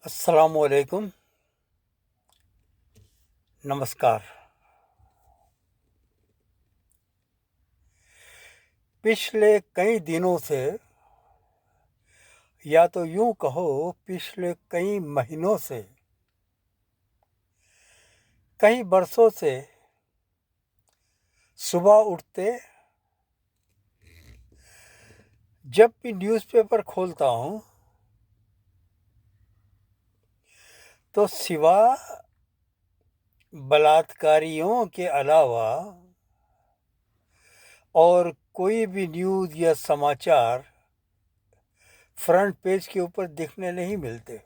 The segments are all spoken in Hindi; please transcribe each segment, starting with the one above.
अस्सलामुअलैकुम। नमस्कार। पिछले कई दिनों से या तो यूं कहो पिछले कई महीनों से, कई बरसों से सुबह उठते जब भी न्यूज़पेपर खोलता हूं तो सिवा बलात्कारियों के अलावा और कोई भी न्यूज़ या समाचार फ्रंट पेज के ऊपर दिखने नहीं मिलते।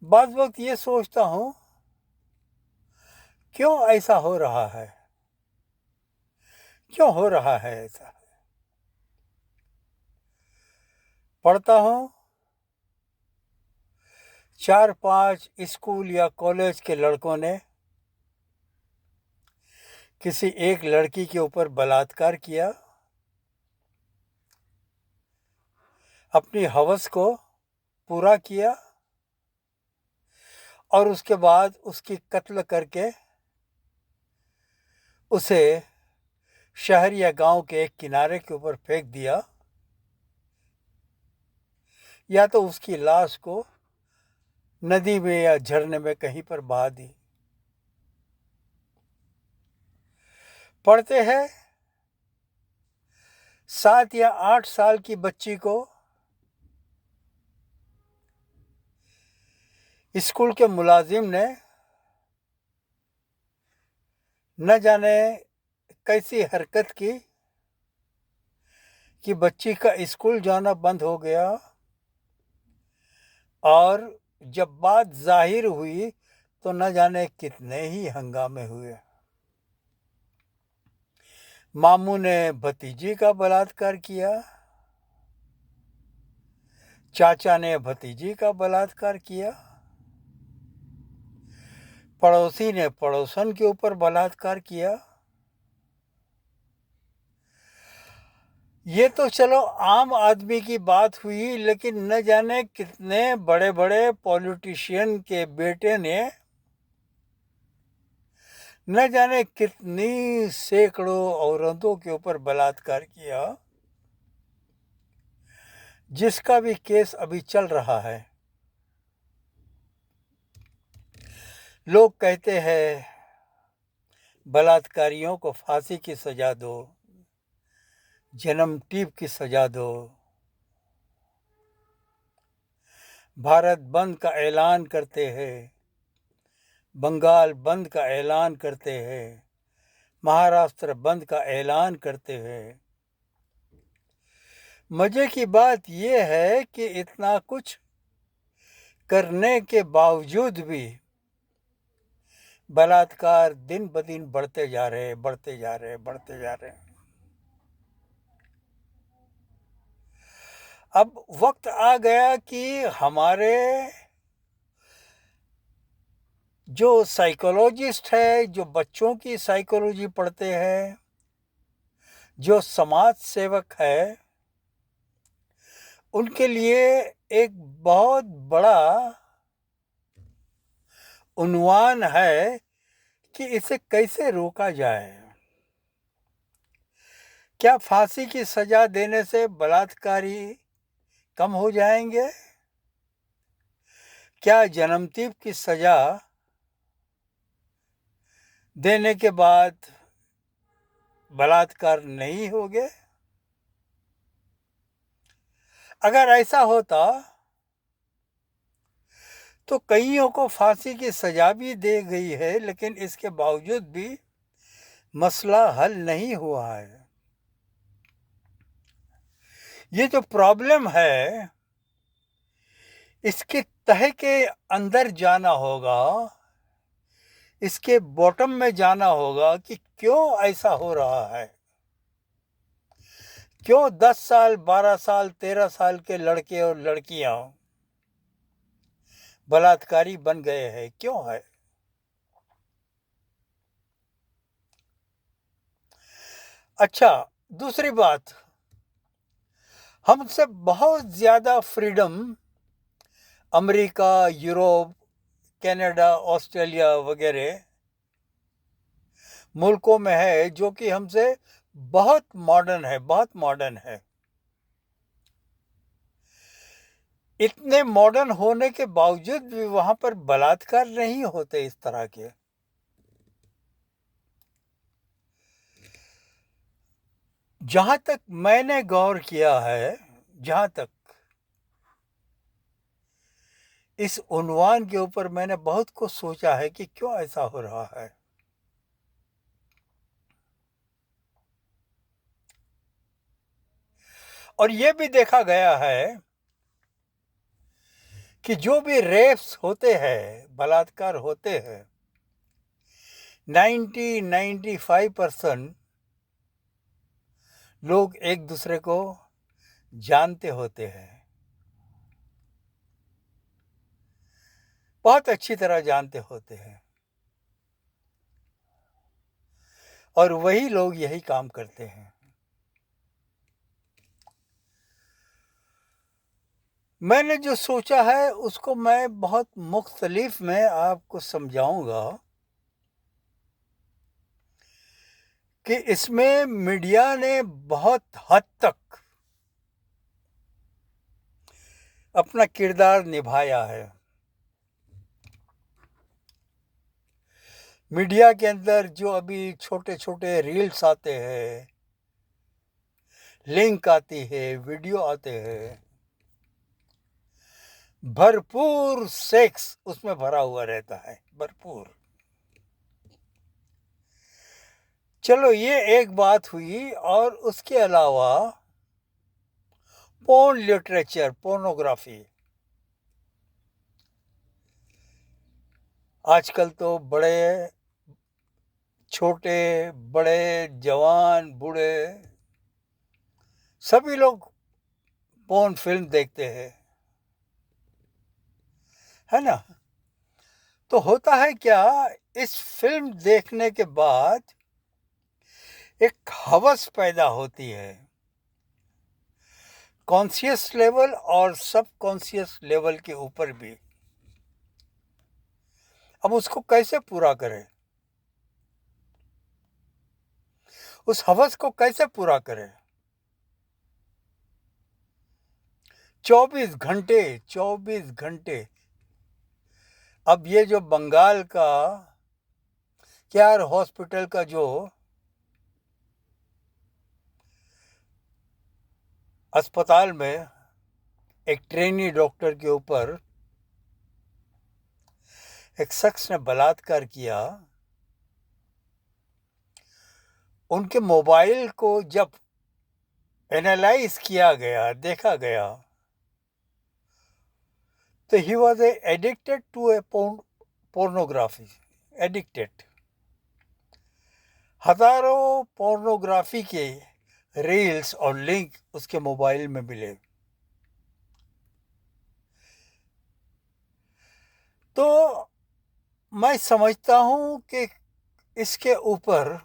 बाज़ वक्त ये सोचता हूं क्यों ऐसा हो रहा है, क्यों हो रहा है ऐसा। पढ़ता हूं 4-5 स्कूल या कॉलेज के लड़कों ने किसी एक लड़की के ऊपर बलात्कार किया, अपनी हवस को पूरा किया और उसके बाद उसकी कत्ल करके उसे शहर या गांव के एक किनारे के ऊपर फेंक दिया, या तो उसकी लाश को नदी में या झरने में कहीं पर बहा दी। पढ़ते हैं 7 या 8 साल की बच्ची को स्कूल के मुलाजिम ने न जाने कैसी हरकत की कि बच्ची का स्कूल जाना बंद हो गया, और जब बात जाहिर हुई तो न जाने कितने ही हंगामे हुए। मामू ने भतीजी का बलात्कार किया, चाचा ने भतीजी का बलात्कार किया, पड़ोसी ने पड़ोसन के ऊपर बलात्कार किया। ये तो चलो आम आदमी की बात हुई, लेकिन न जाने कितने बड़े बड़े पॉलिटिशियन के बेटे ने न जाने कितनी सैकड़ों औरतों के ऊपर बलात्कार किया, जिसका भी केस अभी चल रहा है। लोग कहते हैं बलात्कारियों को फांसी की सजा दो, जन्म टीप की सजा दो, भारत बंद का ऐलान करते हैं, बंगाल बंद का ऐलान करते हैं, महाराष्ट्र बंद का ऐलान करते हैं। मजे की बात यह है कि इतना कुछ करने के बावजूद भी बलात्कार दिन ब दिन बढ़ते जा रहे, बढ़ते जा रहे, बढ़ते जा रहे। अब वक्त आ गया कि हमारे जो साइकोलॉजिस्ट है, जो बच्चों की साइकोलॉजी पढ़ते हैं, जो समाज सेवक है, उनके लिए एक बहुत बड़ा उन्वान है कि इसे कैसे रोका जाए। क्या फांसी की सजा देने से बलात्कारी कम हो जाएंगे? क्या जन्मठीप की सजा देने के बाद बलात्कार नहीं होंगे? अगर ऐसा होता तो कईयों को फांसी की सजा भी दी गई है, लेकिन इसके बावजूद भी मसला हल नहीं हुआ है। ये जो प्रॉब्लम है, इसके तह के अंदर जाना होगा, इसके बॉटम में जाना होगा कि क्यों ऐसा हो रहा है। क्यों 10 साल, 12 साल, 13 साल के लड़के और लड़कियां बलात्कारी बन गए हैं, क्यों है? अच्छा, दूसरी बात, हमसे बहुत ज़्यादा freedom America, Europe, Canada, Australia वगैरह मुल्कों में है, जो कि हमसे बहुत मॉडर्न है, बहुत मॉडर्न है। इतने मॉडर्न होने के बावजूद भी वहाँ पर बलात्कार नहीं होते इस तरह के। जहाँ तक मैंने गौर किया है, जहाँ तक इस उन्वान के ऊपर मैंने बहुत कुछ सोचा है कि क्यों ऐसा हो रहा है। और ये भी देखा गया है कि जो भी रेप्स होते हैं, बलात्कार होते हैं, 90-95% लोग एक दूसरे को जानते होते हैं, बहुत अच्छी तरह जानते होते हैं, और वही लोग यही काम करते हैं। मैंने जो सोचा है उसको मैं बहुत मुख्तलिफ में आपको समझाऊंगा कि इसमें मीडिया ने बहुत हद तक अपना किरदार निभाया है। मीडिया के अंदर जो अभी छोटे-छोटे रील्स आते हैं, लिंक आती है, वीडियो आते हैं, भरपूर सेक्स उसमें भरा हुआ रहता है, भरपूर। चलो ये एक बात हुई, और उसके अलावा पोर्न लिटरेचर, पोर्नोग्राफी। आजकल तो बड़े, छोटे, बड़े, जवान, बूढ़े सभी लोग पोर्न फ़िल्म देखते हैं, है ना? तो होता है क्या, इस फ़िल्म देखने के बाद एक हवस पैदा होती है, कॉन्शियस लेवल और सबकॉन्शियस लेवल के ऊपर भी। अब उसको कैसे पूरा करें? उस हवस को कैसे पूरा करें? 24 घंटे, 24 घंटे। अब ये जो बंगाल का केयर हॉस्पिटल का जो अस्पताल में एक ट्रेनी डॉक्टर के ऊपर एक शख्स ने बलात्कार किया, उनके मोबाइल को जब एनालाइज किया गया, देखा गया, तो he was addicted to a pornography, addicted. हजारों पोर्नोग्राफी के रील्स और लिंक उसके मोबाइल में मिले। तो मैं समझता हूं कि इसके ऊपर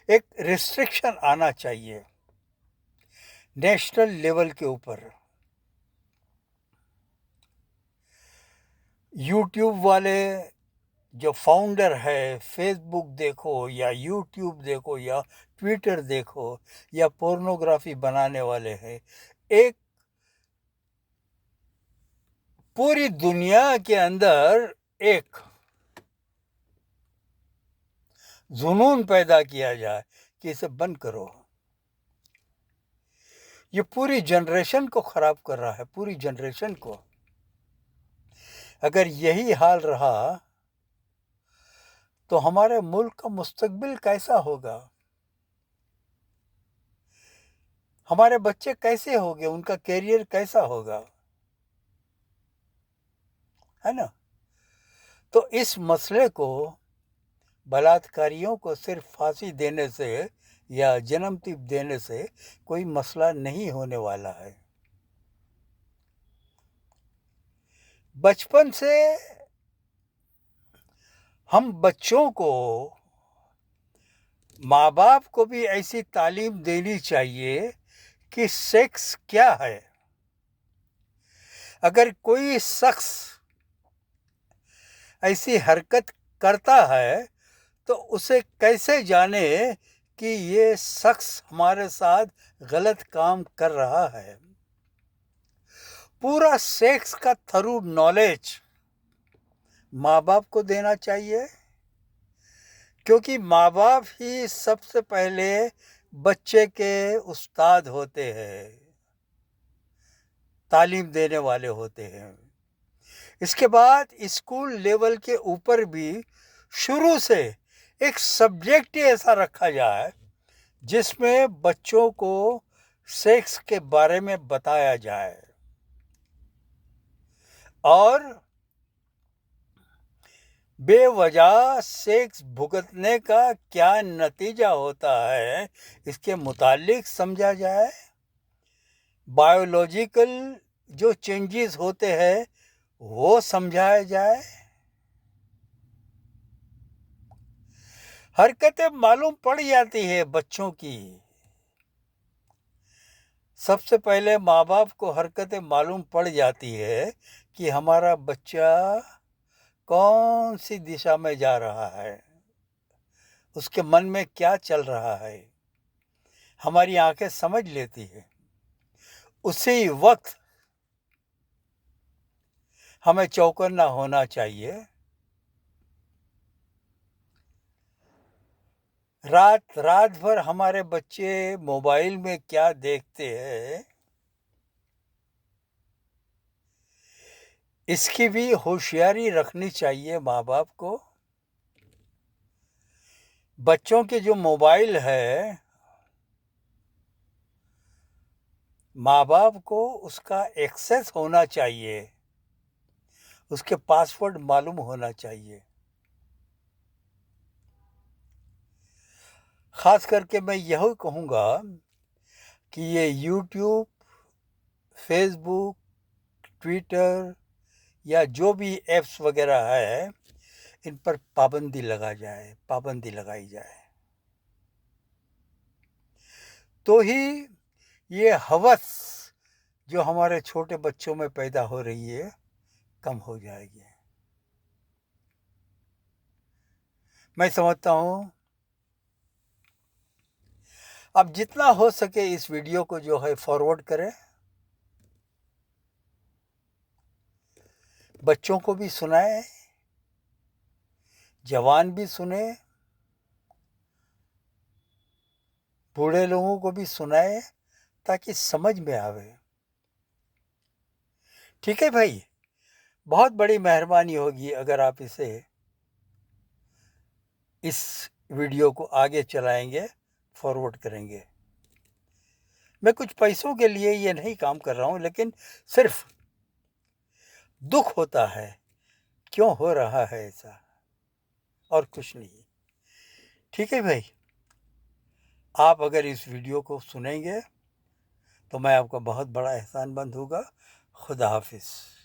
एक रिस्ट्रिक्शन आना चाहिए नेशनल लेवल के ऊपर। यूट्यूब वाले जो फाउंडर है, फेसबुक देखो या यूट्यूब देखो या ट्विटर देखो या पोर्नोग्राफी बनाने वाले हैं, एक पूरी दुनिया के अंदर एक जुनून पैदा किया जाए कि इसे बंद करो। ये पूरी जनरेशन को खराब कर रहा है, पूरी जनरेशन को। अगर यही हाल रहा तो हमारे मुल्क का मुस्तकबिल कैसा होगा? हमारे बच्चे कैसे होंगे? उनका करियर कैसा होगा? है ना? तो इस मसले को, बलात्कारियों को सिर्फ फांसी देने से या जन्मतिप देने से कोई मसला नहीं होने वाला है। बचपन से हम बच्चों को माँ बाप को भी ऐसी तालीम देनी चाहिए कि सेक्स क्या है। अगर कोई शख्स ऐसी हरकत करता है तो उसे कैसे जाने कि ये शख्स हमारे साथ गलत काम कर रहा है। पूरा सेक्स का थरू नॉलेज माँ बाप को देना चाहिए, क्योंकि माँ बाप ही सबसे पहले बच्चे के उस्ताद होते हैं, तालीम देने वाले होते हैं। इसके बाद स्कूल लेवल के ऊपर भी शुरू से एक सब्जेक्ट ही ऐसा रखा जाए जिसमें बच्चों को सेक्स के बारे में बताया जाए और बेवजह सेक्स भुगतने का क्या नतीजा होता है इसके मुतालिक समझा जाए। बायोलॉजिकल जो चेंजेस होते हैं वो समझाया जाए। हरकतें मालूम पड़ जाती है बच्चों की। सबसे पहले माँ बाप को हरकतें मालूम पड़ जाती है कि हमारा बच्चा कौन सी दिशा में जा रहा है, उसके मन में क्या चल रहा है, हमारी आंखें समझ लेती है। उसी वक्त हमें चौकन्ना होना चाहिए। रात रात भर हमारे बच्चे मोबाइल में क्या देखते हैं इसकी भी होशियारी रखनी चाहिए माँ बाप को। बच्चों के जो मोबाइल है, माँ बाप को उसका एक्सेस होना चाहिए, उसके पासवर्ड मालूम होना चाहिए। खास करके मैं यही कहूँगा कि ये यूट्यूब, फेसबुक, ट्विटर या जो भी ऐप्स वगैरह है, इन पर पाबंदी लगाई जाए, तो ही ये हवस जो हमारे छोटे बच्चों में पैदा हो रही है कम हो जाएगी। मैं समझता हूँ अब जितना हो सके इस वीडियो को जो है फॉरवर्ड करें, बच्चों को भी सुनाएं, जवान भी सुने, बूढ़े लोगों को भी सुनाएं ताकि समझ में आवे। ठीक है भाई, बहुत बड़ी मेहरबानी होगी अगर आप इस वीडियो को आगे चलाएंगे, फॉरवर्ड करेंगे। मैं कुछ पैसों के लिए ये नहीं काम कर रहा हूँ, लेकिन सिर्फ दुख होता है क्यों हो रहा है ऐसा, और कुछ नहीं। ठीक है भाई, आप अगर इस वीडियो को सुनेंगे तो मैं आपका बहुत बड़ा एहसानमंद होगा। खुदा हाफिज़।